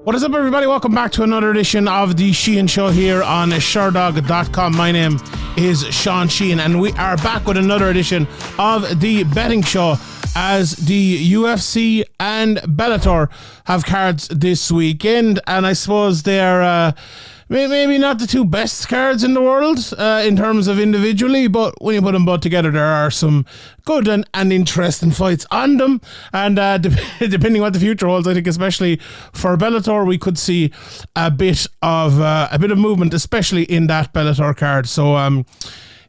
What is up, everybody? Welcome back to another edition of the Sheehan Show here on Sherdog.com. My name is Sean Sheehan, and we are back with another edition of the betting show as the UFC and Bellator have cards this weekend. And I suppose they're maybe not the two best cards in the world in terms of individually, but when you put them both together, there are some good and interesting fights on them. And depending what the future holds, I think especially for Bellator, we could see a bit of movement, especially in that Bellator card. So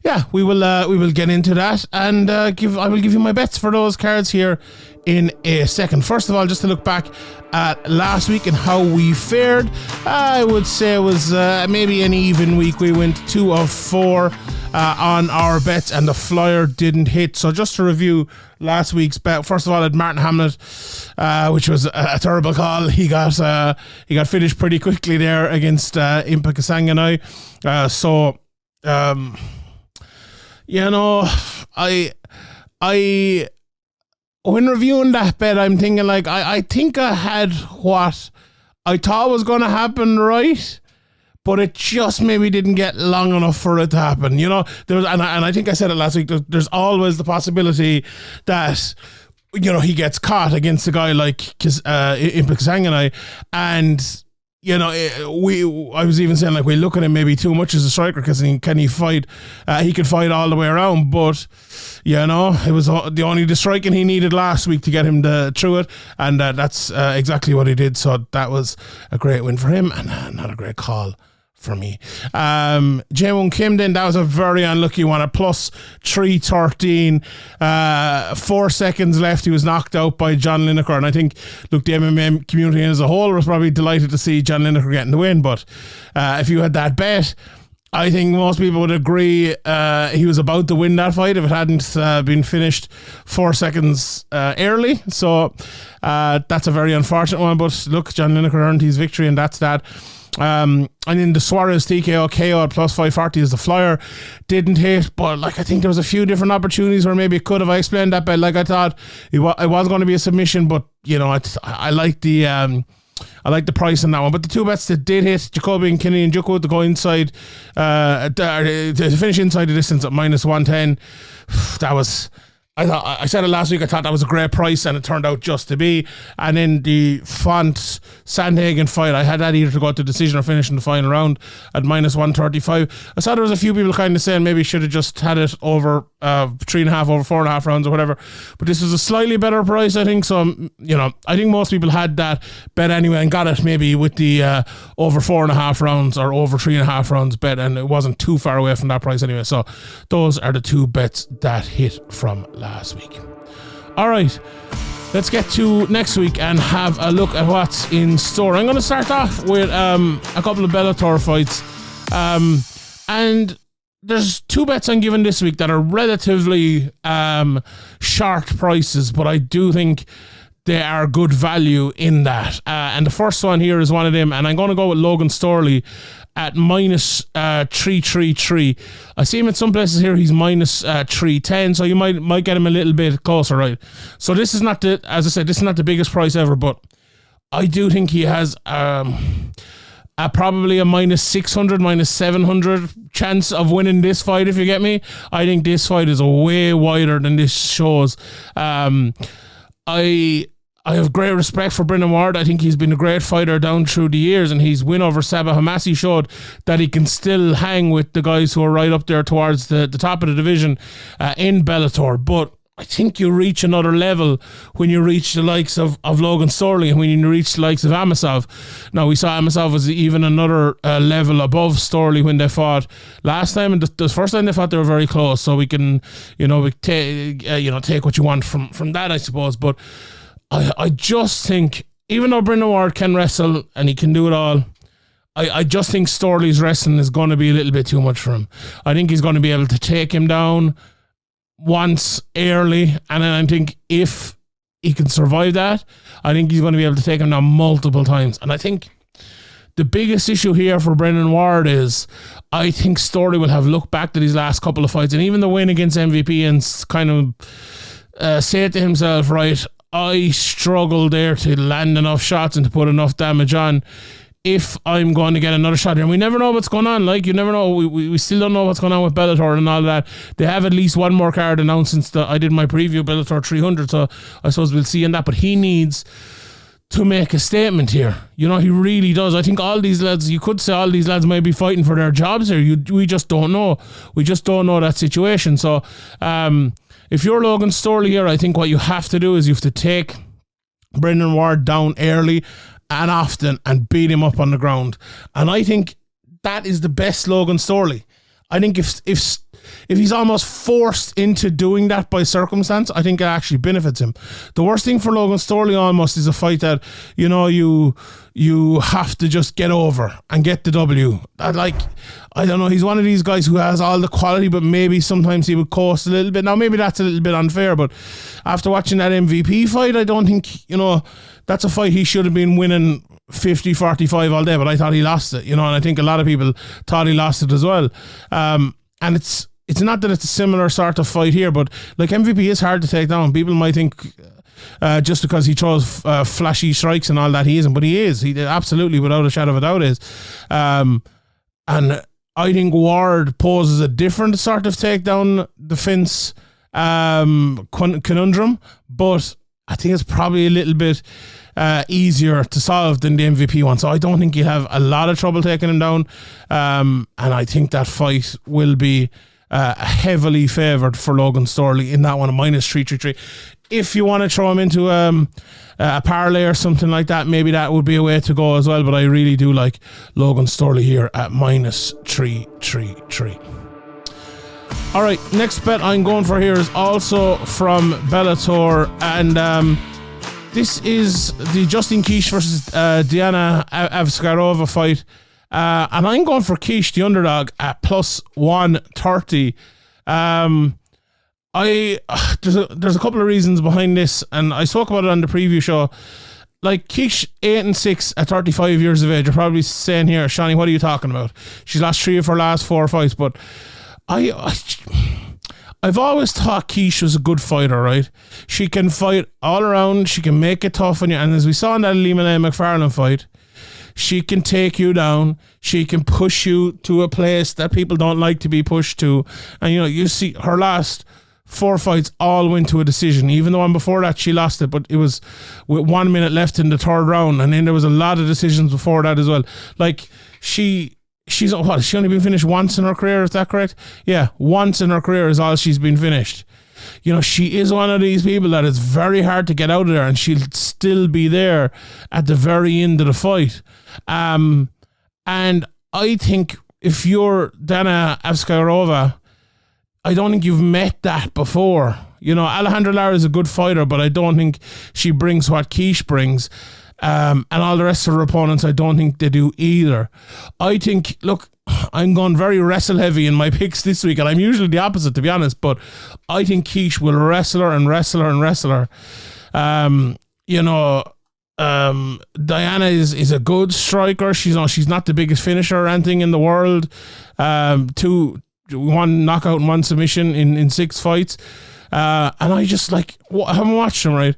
yeah, we will get into that, and I will give you my bets for those cards here in a second. First of all, just to look back at last week and how we fared, I would say it was maybe an even week. We went 2 of 4 on our bets, and the Flier didn't hit. So just to review last week's bet, first of all, I had Martin Hamlet, which was a terrible call. He got finished pretty quickly there against Impa Kasanganai. You know, I when reviewing that bet, I'm thinking like I think I had what I thought was going to happen right, but it just maybe didn't get long enough for it to happen. You know, and I think I said it last week. There's always the possibility that, you know, he gets caught against a guy like Impa Kasanganai, and you know, I was even saying, like, we look at him maybe too much as a striker, because can he fight? He could fight all the way around, but, you know, it was the striking he needed last week to get him through it, and that's exactly what he did. So that was a great win for him, and not a great call for me. Jaewon Kim, then, that was a very unlucky one, a plus 313. 4 seconds left, he was knocked out by John Lineker, and I think, look, the MMA community as a whole was probably delighted to see John Lineker getting the win. But if you had that bet, I think most people would agree he was about to win that fight if it hadn't been finished 4 seconds early. So that's a very unfortunate one, but look, John Lineker earned his victory, and that's that. And in the Suarez TKO KO at plus 540 is the Flier, didn't hit, but like I think there was a few different opportunities where maybe it could have. I explained that bet, like I thought it was going to be a submission, but you know, I like the price on that one. But the two bets that did hit, Jacoby and Kinney and Njoku to go inside, to finish inside the distance at minus 110. That was, I said it last week, I thought that was a great price, and it turned out just to be. And in the Font Sandhagen fight, I had that either to go to decision or finish in the final round at minus 135. I saw there was a few people kind of saying maybe should have just had it over 3.5 over 4.5 rounds or whatever, but this was a slightly better price, I think. So, you know, I think most people had that bet anyway and got it maybe with the over 4.5 rounds or over 3.5 rounds bet, and it wasn't too far away from that price anyway. So those are the two bets that hit from last week. All right, let's get to next week and have a look at what's in store. I'm going to start off with a couple of Bellator fights, and there's two bets I'm giving this week that are relatively short prices, but I do think they are good value in that. And the first one here is one of them, and I'm going to go with Logan Storley at minus 333. I see him in some places here, he's minus 310, so you might get him a little bit closer, right? So this is not as I said, this is not the biggest price ever, but I do think he has probably a minus 600, minus 700 chance of winning this fight, if you get me. I think this fight is way wider than this shows. I have great respect for Brennan Ward. I think he's been a great fighter down through the years, and his win over Sabah Hamasi showed that he can still hang with the guys who are right up there towards the top of the division in Bellator. But I think you reach another level when you reach the likes of Logan Storley and when you reach the likes of Amasov. Now, we saw Amasov as even another level above Storley when they fought last time, and the first time they fought, they were very close. So we can, take what you want from that, I suppose. But I just think, even though Brendan Ward can wrestle and he can do it all, I just think Storley's wrestling is going to be a little bit too much for him. I think he's going to be able to take him down once early, and then I think if he can survive that, I think he's going to be able to take him down multiple times. And I think the biggest issue here for Brendan Ward is I think Storley will have looked back at his last couple of fights, and even the win against MVP, and kind of say to himself, right, I struggle there to land enough shots and to put enough damage on if I'm going to get another shot here. And we never know what's going on. Like, you never know. We still don't know what's going on with Bellator and all that. They have at least one more card announced since I did my preview, Bellator 300, so I suppose we'll see in that. But he needs to make a statement here. You know, he really does. I think all these lads, you could say all these lads might be fighting for their jobs here. We just don't know. We just don't know that situation. So if you're Logan Storley here, I think what you have to do is you have to take Brendan Ward down early and often and beat him up on the ground. And I think that is the best Logan Storley. I think if he's almost forced into doing that by circumstance, I think it actually benefits him. The worst thing for Logan Storley almost is a fight that, you know, you have to just get over and get the W. I don't know, he's one of these guys who has all the quality, but maybe sometimes he would coast a little bit. Now, maybe that's a little bit unfair, but after watching that MVP fight, I don't think, you know, that's a fight he should have been winning 50-45 all day, but I thought he lost it, you know, and I think a lot of people thought he lost it as well. And it's not that it's a similar sort of fight here, but like MVP is hard to take down. People might think just because he throws flashy strikes and all that, he isn't, but he is. He absolutely, without a shadow of a doubt, is. And I think Ward poses a different sort of takedown defense conundrum, but I think it's probably a little bit easier to solve than the MVP one. So I don't think he'll have a lot of trouble taking him down. And I think that fight will be heavily favoured for Logan Storley in that one, a -333. If you want to throw him into a parlay or something like that, maybe that would be a way to go as well. But I really do like Logan Storley here at -333. All right, next bet I'm going for here is also from Bellator, and this is the Justine Kish versus Diana Avsaragova fight. And I'm going for Kish, the underdog, at +130. There's a couple of reasons behind this, and I spoke about it on the preview show. Like, Kish 8-6 at 35 years of age. You're probably saying here, Shani, what are you talking about? She's lost 3 of her last 4 fights, but I've always thought Kish was a good fighter, right? She can fight all around. She can make it tough on you. And as we saw in that Lima McFarlane fight, she can take you down. She can push you to a place that people don't like to be pushed to. And, you know, you see her last 4 fights all went to a decision. Even the one before that, she lost it, but it was with 1 minute left in the 3rd round. And then there was a lot of decisions before that as well. Like, she's only been finished once in her career, is that correct? Yeah, once in her career is all she's been finished. You know, she is one of these people that it's very hard to get out of there, and she'll still be there at the very end of the fight. And I think if you're Dana Avsaragova, I don't think you've met that before. You know, Alejandra Lara is a good fighter, but I don't think she brings what Kish brings. And all the rest of her opponents, I don't think they do either. I think, look, I'm going very wrestle heavy in my picks this week, and I'm usually the opposite, to be honest, but I think Kish will wrestle her and wrestle her and wrestle her. You know, Diana is a good striker. She's not the biggest finisher or anything in the world. 1 knockout and 1 submission in 6 fights. And I just like, I haven't watched them, right?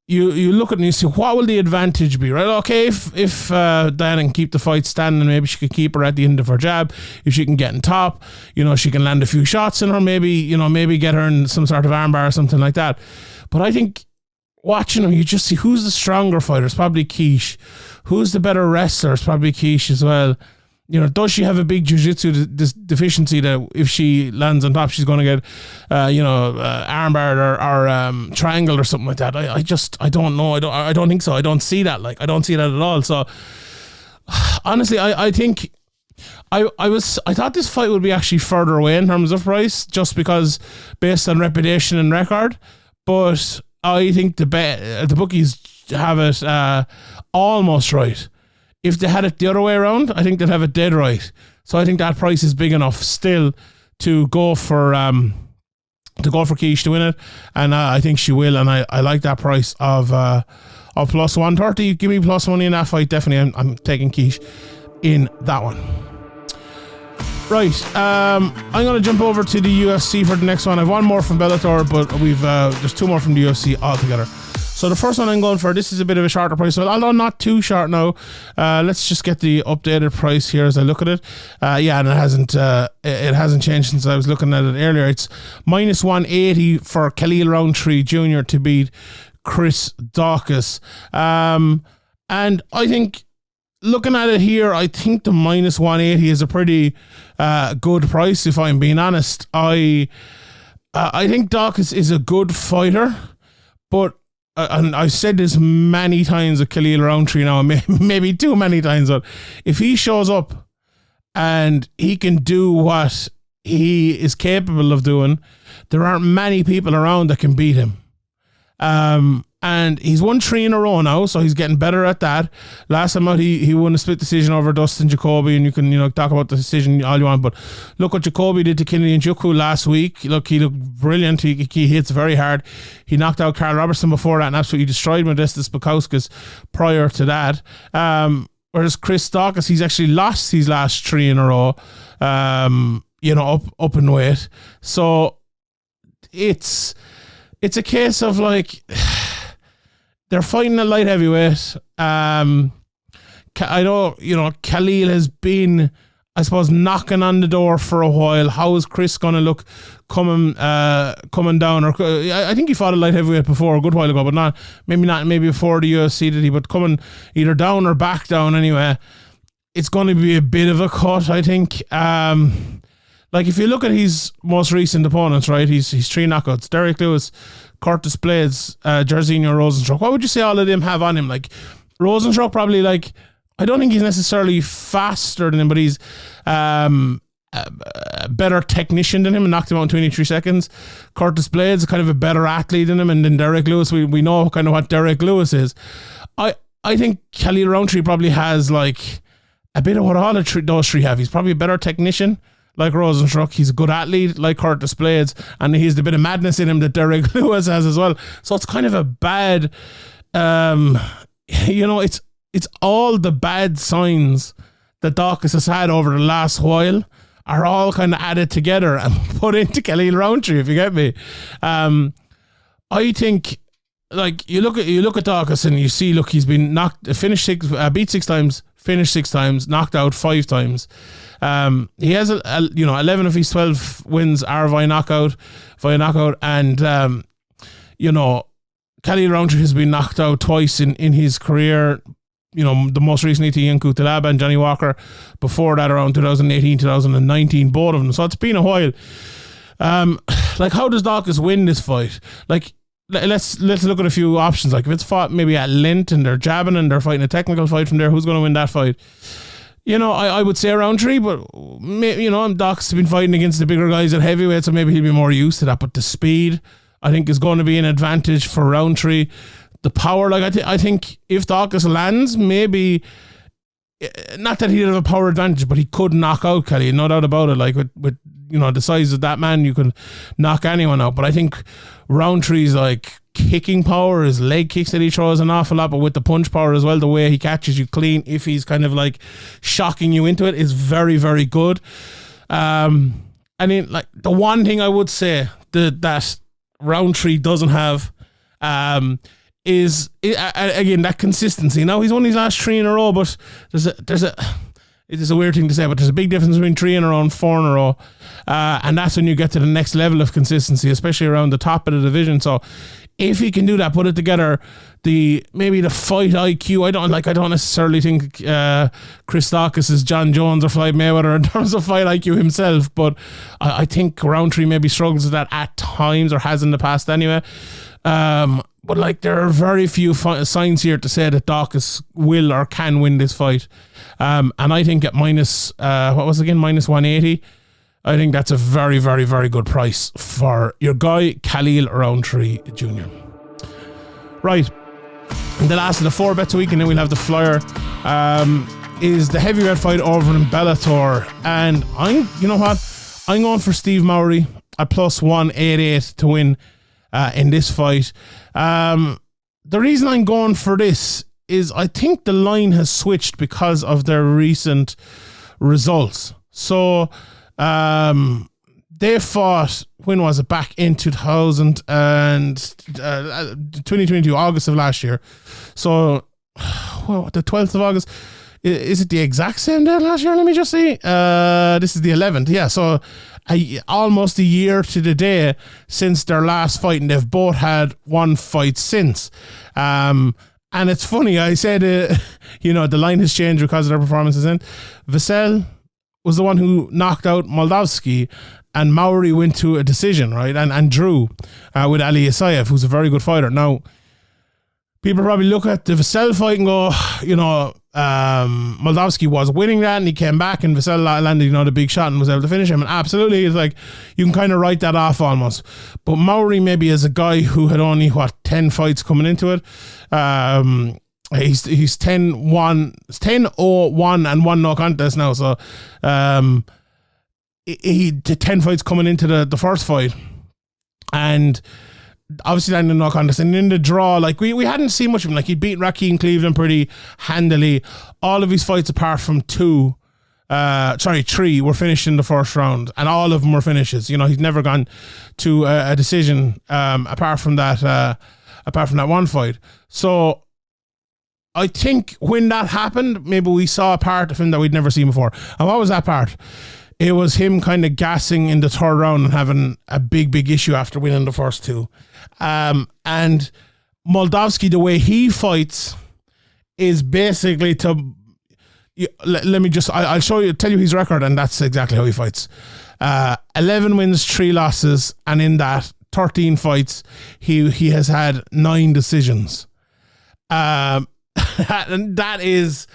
You look at it and you see, what will the advantage be, right? Okay, if Diana can keep the fight standing, maybe she could keep her at the end of her jab. If she can get in top, you know, she can land a few shots in her, maybe get her in some sort of armbar or something like that. But I think watching them, you just see who's the stronger fighter. It's probably Kish. Who's the better wrestler? It's probably Kish as well. You know, does she have a big jiu-jitsu deficiency that if she lands on top, she's going to get, armbarred or triangled or something like that? I don't know. I don't think so. I don't see that. Like, I don't see that at all. So, honestly, I think I thought this fight would be actually further away in terms of price, just because based on reputation and record. But I think the bookies have it almost right. If they had it the other way around, I think they'd have it dead right. So I think that price is big enough still to go for Kish to win it, and I think she will. And I like that price of +130. Give me plus money in that fight. Definitely, I'm taking Kish in that one. Right, I'm going to jump over to the UFC for the next one. I've one more from Bellator, but we've there's 2 more from the UFC altogether. So the first one I'm going for, this is a bit of a shorter price, although not too short now. Let's just get the updated price here as I look at it. And it hasn't changed since I was looking at it earlier. It's minus 180 for Khalil Rountree Jr. to beat Chris Daukaus. And I think, looking at it here, I think the minus 180 is a pretty good price, if I'm being honest. I think Daukaus is a good fighter, but and I've said this many times with Khalil Rountree now, maybe too many times, but if he shows up and he can do what he is capable of doing, there aren't many people around that can beat him. And he's won 3 in a row now, so he's getting better at that. Last time out, he won a split decision over Dustin Jacoby, and you can talk about the decision all you want, but look what Jacoby did to Kennedy Njoku last week. Look, he looked brilliant. He hits very hard. He knocked out Carl Robertson before that and absolutely destroyed Modestas Bukauskas prior to that. Whereas Chris Daukaus, he's actually lost his last 3 in a row, up in weight. So it's a case of like, they're fighting at light heavyweight. I know, Khalil has been, I suppose, knocking on the door for a while. How is Chris going to look coming down? Or I think he fought at light heavyweight before a good while ago, but maybe before the UFC did he, but coming either down or back down anyway. It's going to be a bit of a cut, I think. Like if you look at his most recent opponents, right? He's 3 knockouts. Derek Lewis, Curtis Blades, Jairzinho Rosenstruck. What would you say all of them have on him? Like Rosenstruck probably, like, I don't think he's necessarily faster than him, but he's a better technician than him and knocked him out in 23 seconds. Curtis Blades is kind of a better athlete than him, and then Derek Lewis, we know kind of what Derek Lewis is. I think Khalil Rountree probably has like a bit of what all those 3 have. He's probably a better technician, like Rosenstruck. He's a good athlete, like Curtis Blades, and he has the bit of madness in him that Derek Lewis has as well. So it's kind of a bad, it's all the bad signs that Daukaus has had over the last while are all kind of added together and put into Khalil Rountree, if you get me. I think, like, you look at Daukaus and you see, look, he's been beat 6 times, finished 6 times, knocked out 5 times. He has 11 of his 12 wins are via knockout, and Khalil Rountree has been knocked out twice in his career. The most recently to Ian Kutalaba and Johnny Walker. Before that, around 2018, 2019, both of them. So it's been a while. Like, how does Daukaus win this fight? Like, let's look at a few options. Like, if it's fought maybe at length and they're jabbing and they're fighting a technical fight from there, who's going to win that fight? I would say Rountree, but Daukaus has been fighting against the bigger guys at heavyweight, so maybe he'll be more used to that. But the speed, I think, is going to be an advantage for Rountree. The power, like I think if Daukaus lands, maybe, not that he'd have a power advantage, but he could knock out Khalil, no doubt about it. Like with the size of that man, you can knock anyone out. But I think Rountree's like kicking power, his leg kicks that he throws an awful lot, but with the punch power as well, the way he catches you clean, if he's kind of like shocking you into it, is very, very good. I mean, like, the one thing I would say that Rountree doesn't have is again that consistency. Now, he's won his last 3 in a row, but it is a weird thing to say, but there's a big difference between 3 in a row and 4 in a row, and that's when you get to the next level of consistency, especially around the top of the division. So if he can do that, put it together, maybe the fight IQ, I don't necessarily think Chris Daukaus is John Jones or Floyd Mayweather in terms of fight IQ himself, but I think Rountree maybe struggles with that at times, or has in the past anyway. But like, there are very few signs here to say that Daukaus will or can win this fight. And I think at minus 180, I think that's a very, very, very good price for your guy, Khalil Rountree Jr. Right. And the last of the 4 bets a week, and then we'll have the Flier, is the heavyweight fight over in Bellator. And I'm going for Steve Mowry at plus 188 to win in this fight. The reason I'm going for this is I think the line has switched because of their recent results. So they fought, when was it? Back in 2022, August of last year. So, well, the 12th of August. Is it the exact same day last year? Let me just see. This is the 11th. Yeah, so almost a year to the day since their last fight, and they've both had one fight since. And it's funny, I said, the line has changed because of their performances. And Vassell was the one who knocked out Moldavsky, and Mowry went to a decision, right? And drew with Ali Isaev, who's a very good fighter. Now, people probably look at the Vassell fight and go, Moldavsky was winning that, and he came back, and Vassell landed, the big shot and was able to finish him. And absolutely, it's like you can kind of write that off almost. But Mowry maybe is a guy who had only 10 fights coming into it. He's 10-0-1 and 1 no contest now. So he did 10 fights coming into the first fight, and obviously landed no contest. And in the draw, like we hadn't seen much of him. Like he'd beat Raheem Cleveland pretty handily. All of his fights apart from 3 were finished in the first round, and all of them were finishes. He's never gone to a decision apart from that one fight. So I think when that happened, maybe we saw a part of him that we'd never seen before. And what was that part? It was him kind of gassing in the third round and having a big issue after winning the first 2. And Moldavsky, the way he fights is basically to... Let me just... I'll tell you his record, and that's exactly how he fights. 11 wins, 3 losses, and in that 13 fights, he has had 9 decisions. And that is...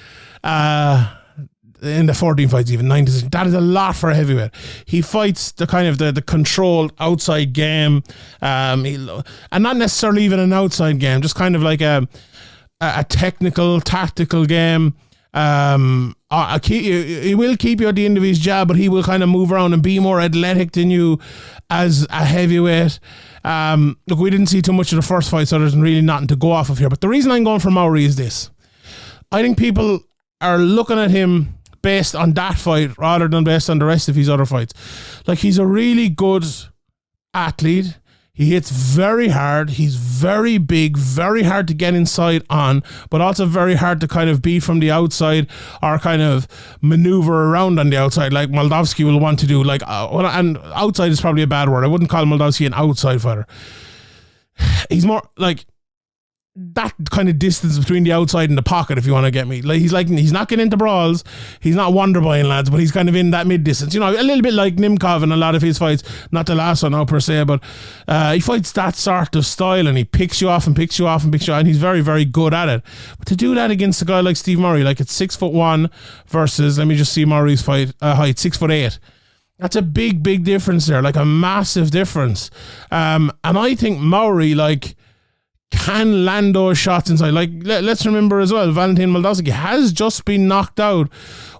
in the 14 fights, even 9 decisions. That is a lot for a heavyweight. He fights the kind of the controlled outside game, and not necessarily even an outside game, just kind of like a technical, tactical game. He will keep you at the end of his jab, but he will kind of move around and be more athletic than you as a heavyweight. Look, we didn't see too much of the first fight, so there's really nothing to go off of here. But the reason I'm going for Mowry is this. I think people are looking at him based on that fight rather than based on the rest of his other fights. Like, he's a really good athlete. He hits very hard. He's very big, very hard to get inside on, but also very hard to kind of beat from the outside or kind of maneuver around on the outside like Moldavsky will want to do. Like, and outside is probably a bad word. I wouldn't call Moldavsky an outside fighter. He's more like that kind of distance between the outside and the pocket, if you want to get me. Like he's not getting into brawls. He's not Wonderboy lads, but he's kind of in that mid distance. A little bit like Nimkov in a lot of his fights. Not the last one now per se, but he fights that sort of style, and he picks you off and picks you off and picks you off, and he's very, very good at it. But to do that against a guy like Steve Mowry, like it's 6'1" versus, let me just see Mowry's height, 6'8". That's a big, big difference there, like a massive difference. And I think Mowry, like, can land those shots inside. Like, let's remember as well, Valentin Moldavsky has just been knocked out.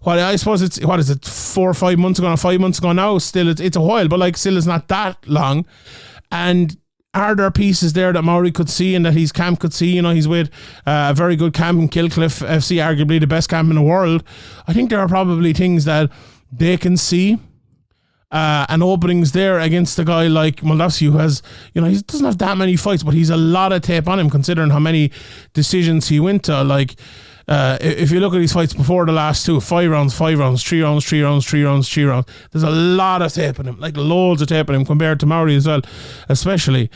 Well, I suppose it's, 4 or 5 months ago, or 5 months ago now. Still, it's a while, but like, still, it's not that long. And are there pieces there that Mowry could see and that his camp could see? He's with a very good camp in Kilcliff FC, arguably the best camp in the world. I think there are probably things that they can see. And openings there against a guy like Moldavsky, who has, he doesn't have that many fights, but he's a lot of tape on him considering how many decisions he went to. Like, if you look at his fights before the last 2, 5 rounds, 5 rounds, 3 rounds, 3 rounds, 3 rounds, 3 rounds. There's a lot of tape on him, like loads of tape on him compared to Mowry as well, especially.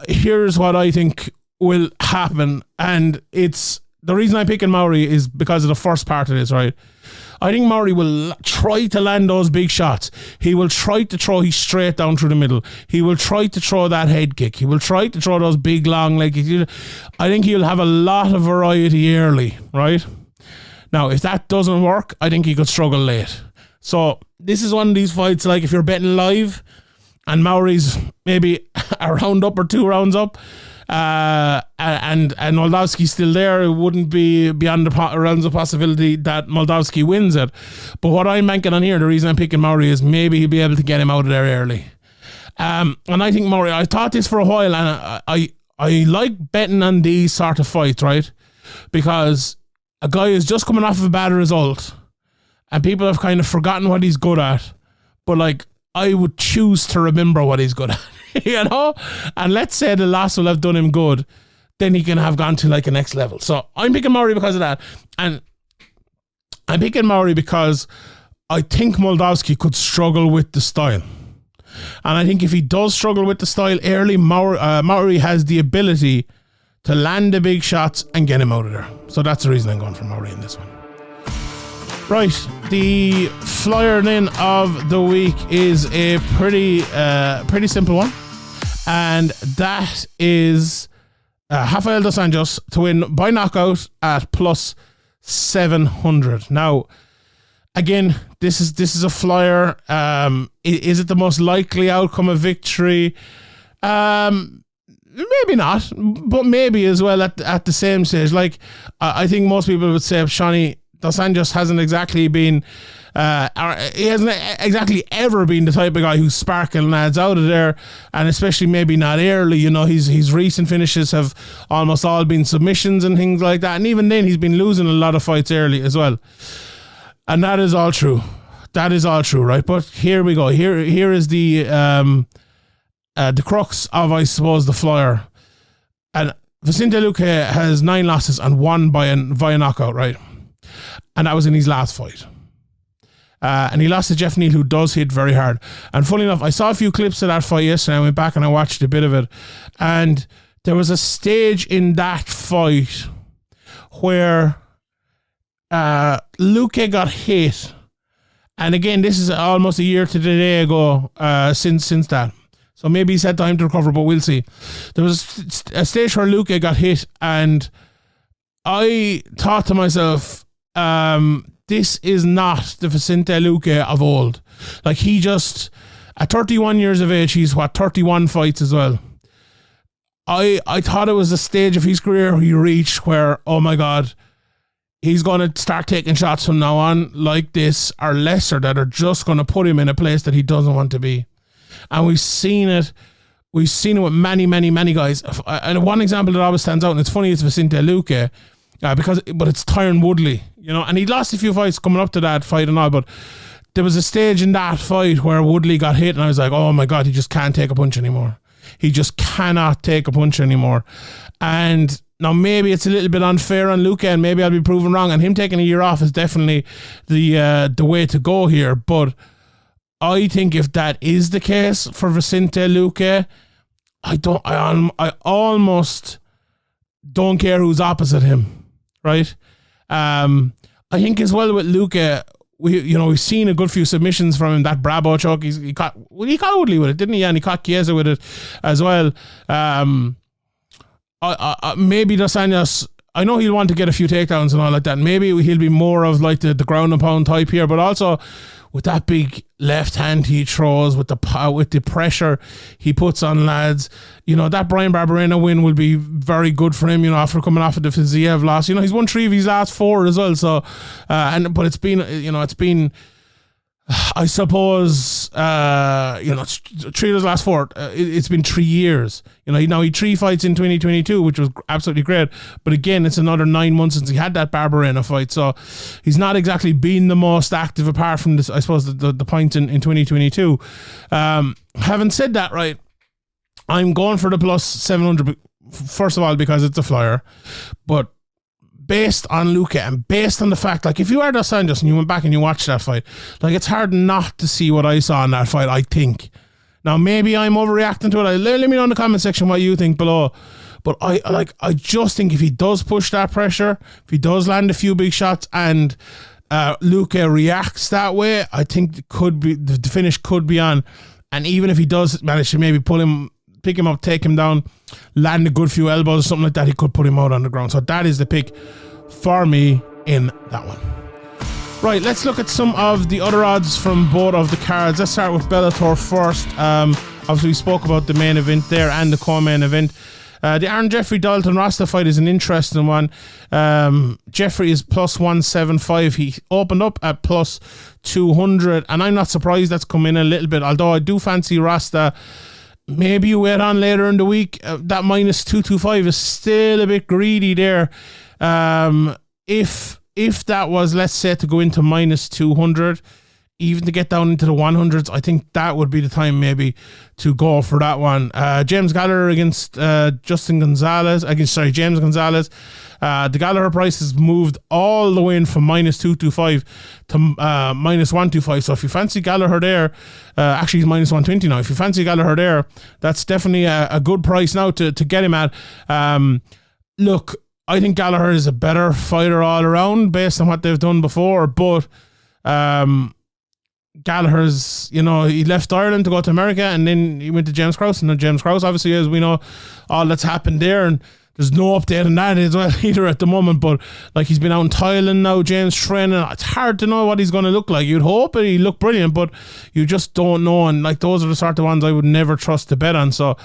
Here's what I think will happen, and it's the reason I'm picking Mowry is because of the first part of this, right? I think Mowry will try to land those big shots. He will try to throw his straight down through the middle. He will try to throw that head kick. He will try to throw those big long leg kicks. I think he'll have a lot of variety early, right? Now, if that doesn't work, I think he could struggle late. So this is one of these fights, like if you're betting live and Mowry's maybe a round up or 2 rounds up, and Moldavsky's still there, it wouldn't be beyond the realms of possibility that Moldavsky wins it. But what I'm banking on here, the reason I'm picking Mowry is maybe he'll be able to get him out of there early. And I think Mowry, I thought this for a while, and I like betting on these sort of fights, right? Because a guy is just coming off of a bad result and people have kind of forgotten what he's good at. But like, I would choose to remember what he's good at, you know? And let's say the loss will have done him good, then he can have gone to like a next level. So I'm picking Mowry because of that. And I'm picking Mowry because I think Moldavsky could struggle with the style. And I think if he does struggle with the style early, Mowry has the ability to land the big shots and get him out of there. So that's the reason I'm going for Mowry in this one. Right, the flyer then of the week is a pretty simple one. And that is Rafael dos Anjos to win by knockout at plus 700. Now, again, this is a flyer. Is it the most likely outcome of victory? Maybe not, but maybe as well at the same stage. Like, I think most people would say, Shawnee, dos Anjos hasn't exactly been, he hasn't exactly ever been the type of guy who's sparking lads out of there, and especially maybe not early. You know, his recent finishes have almost all been submissions and things like that, and even then he's been losing a lot of fights early as well. And that is all true. That is all true, right? But here we go. Here is the crux of, I suppose, the flyer. And Vicente Luque has 9 losses and 1 via knockout, right? And that was in his last fight. And he lost to Jeff Neal, who does hit very hard. And funny enough, I saw a few clips of that fight yesterday. I went back and I watched a bit of it. And there was a stage in that fight where Luque got hit. And again, this is almost a year to the day ago since that. So maybe he's had time to recover, but we'll see. There was a stage where Luque got hit, and I thought to myself, this is not the Vicente Luque of old. Like, he just, at 31 years of age, he's 31 fights as well. I thought it was a stage of his career he reached where, oh my God, he's going to start taking shots from now on like this or lesser that are just going to put him in a place that he doesn't want to be. And we've seen it with many guys. And one example that always stands out, and it's funny, it's Vicente Luque, but it's Tyron Woodley, you know, and he lost a few fights coming up to that fight and all, but there was a stage in that fight where Woodley got hit, and I was like, oh my God, he just can't take a punch anymore. He just cannot take a punch anymore. And now maybe it's a little bit unfair on Luque, and maybe I'll be proven wrong, and him taking a year off is definitely the way to go here. But I think if that is the case for Vicente Luque, I almost don't care who's opposite him, right? I think as well with Luque, we've seen a good few submissions from him. That Bravo choke, he caught Woodley with it, didn't he? And he caught Chiesa with it as well. Maybe dos Anjos, I know he'll want to get a few takedowns and all like that. Maybe he'll be more of like the ground and pound type here, but also with that big left hand he throws, with the pressure he puts on lads, you know, that Brian Barberena win will be very good for him, you know, after coming off of the Fiziev loss. You know, he's won 3 of his last 4 as well. So, but it's been, I suppose, 3 of his last 4. It's been 3 years. You know, he had 3 fights in 2022, which was absolutely great. But again, it's another 9 months since he had that Barberena fight. So he's not exactly been the most active apart from this, I suppose, the point in 2022. Having said that, right, I'm going for the plus 700, first of all, because it's a flyer. But based on Luque and based on the fact, like, if you are dos Anjos and you went back and you watched that fight, like, it's hard not to see what I saw in that fight, I think. Now, maybe I'm overreacting to it. Let me know in the comment section what you think below. But I just think if he does push that pressure, if he does land a few big shots and Luque reacts that way, I think the finish could be on. And even if he does manage to maybe pick him up, take him down, land a good few elbows or something like that, he could put him out on the ground. So that is the pick for me in that one. Right, let's look at some of the other odds from both of the cards. Let's start with Bellator first. Obviously, we spoke about the main event there and the co-main event. The Aaron Jeffrey Dalton Rasta fight is an interesting one. Jeffrey is plus 175. He opened up at plus 200, and I'm not surprised that's come in a little bit, although I do fancy Rasta. Maybe you wait on later in the week. That minus 225 is still a bit greedy there. If that was, let's say, to go into minus 200, even to get down into the 100s, I think that would be the time maybe to go for that one. James Gallagher against James Gonzalez. The Gallagher price has moved all the way in from minus 225 to minus 125. So if you fancy Gallagher there, actually he's minus 120 now. If you fancy Gallagher there, that's definitely a good price now to get him at. Look, I think Gallagher is a better fighter all around based on what they've done before, but Gallagher's, he left Ireland to go to America, and then he went to James Krause, and then James Krause, obviously, as we know, all that's happened there, and there's no update on that as well either at the moment. But like, he's been out in Thailand now, James, training. It's hard to know what he's going to look like. You'd hope he look brilliant, but you just don't know. And like, those are the sort of ones I would never trust to bet on. So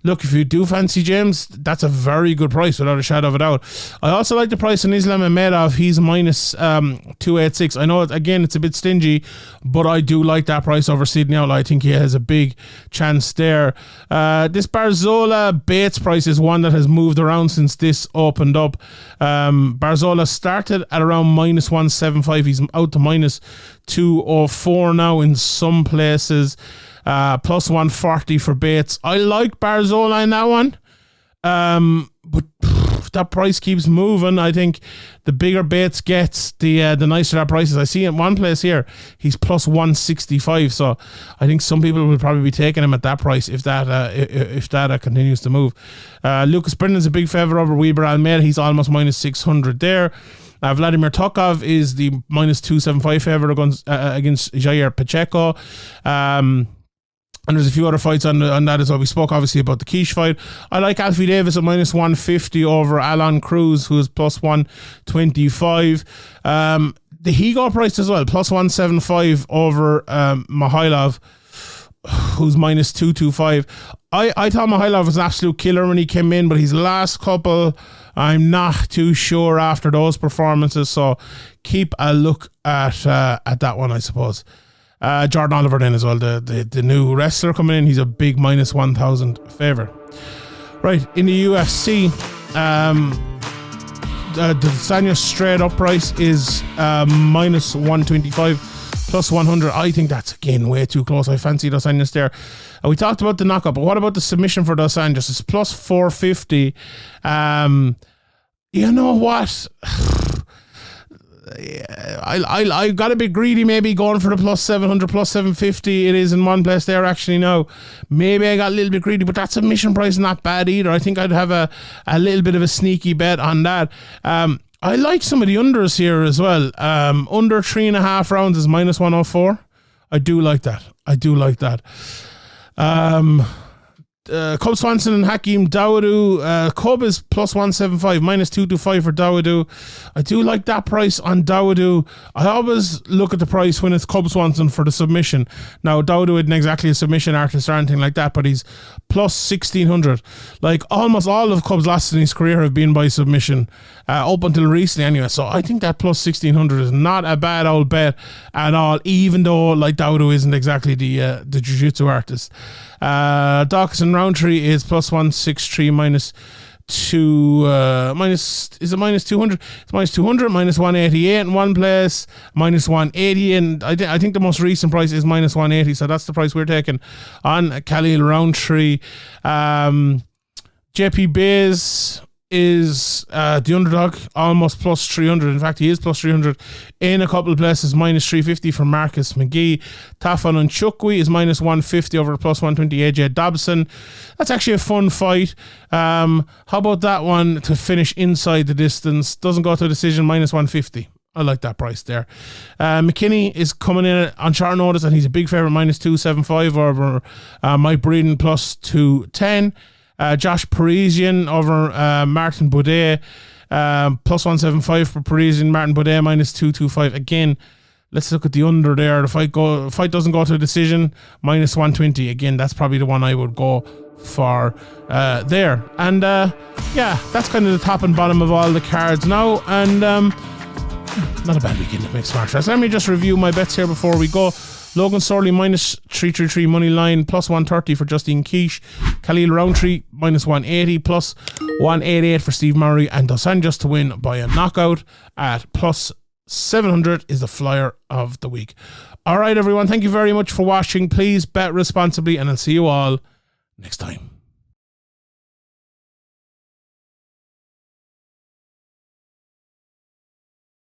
look, if you do fancy James, that's a very good price without a shadow of a doubt. I also like the price on Islam Mamedov. He's minus 286. I know it's a bit stingy, but I do like that price over Sidney Outlaw. I think he has a big chance there. This Barzola Bates price is one that has moved around since this opened up. Barzola started at around minus 175. He's out to minus 204 now in some places. Plus 140 for Bates. I like Barzola in that one. But that price keeps moving. I think the bigger Bates gets, the nicer that price is. I see in one place here, he's plus 165. So I think some people will probably be taking him at that price if that continues to move. Lucas Brennan's a big favourite over Weber Almeida. He's almost minus 600 there. Vladimir Tokov is the minus 275 favourite against Jair Pacheco. And there's a few other fights on that as well. We spoke obviously about the Kish fight. I like Alfie Davis at minus 150 over Alan Cruz, who is plus 125. The Higo price as well, plus 175 over Mihailov, who's minus 225. I thought Mihailov was an absolute killer when he came in, but his last couple, I'm not too sure after those performances. So keep a look at that one, I suppose. Jordan Oliver then as well, the new wrestler coming in. He's a big minus 1,000 favourite. Right, in the UFC, the Sanya straight up price is minus 125, plus 100. I think that's, again, way too close. I fancy Dos Anjos there. We talked about the knockout, but what about the submission for Dos Anjos? It's plus 450. You know what? I got a bit greedy, maybe going for the plus 700, plus 750. It is in one place there actually now. Maybe I got a little bit greedy, but that submission price is not bad either. I think I'd have a little bit of a sneaky bet on that. I like some of the unders here as well. Under 3.5 rounds is minus 104. I do like that. Cub Swanson and Hakeem Dawodu. Cub is plus 175, minus 225 for Dawodu. I do like that price on Dawodu. I always look at the price when it's Cub Swanson for the submission. Now, Dawodu isn't exactly a submission artist or anything like that, but he's plus 1,600. Like, almost all of Cub's losses in his career have been by submission, up until recently anyway. So I think that plus 1,600 is not a bad old bet at all, even though, like, Dawodu isn't exactly the jiu-jitsu artist. Daukaus and Rountree is plus 163, minus 200? It's minus 200, minus 188 in one place, minus 180, and I think the most recent price is minus 180, so that's the price we're taking on Khalil Rountree. JP Bays is the underdog, almost plus 300. In fact, he is plus 300 in a couple of places, minus 350 for Marcus McGee. Tafon and Chukwi is minus 150 over plus 120 AJ Dobson. That's actually a fun fight. How about that one to finish inside the distance? Doesn't go to a decision, minus 150. I like that price there. McKinney is coming in on short notice, and he's a big favourite, minus 275 over Mike Breeden, plus 210. Josh Parisian over Martin Boudet, plus 175 for Parisian. Martin Boudet minus 225. Again, let's look at the under there. The fight doesn't go to a decision, minus 120. Again, that's probably the one I would go for there. And yeah, that's kind of the top and bottom of all the cards now. And not a bad weekend to mixed martial arts. Let me just review my bets here before we go. Logan Storley minus 333 money line, plus 130 for Justine Kish. Khalil Rountree minus 180, plus 188 for Steve Mowry. And Dos Anjos to win by a knockout at plus 700 is the flyer of the week. All right, everyone. Thank you very much for watching. Please bet responsibly, and I'll see you all next time.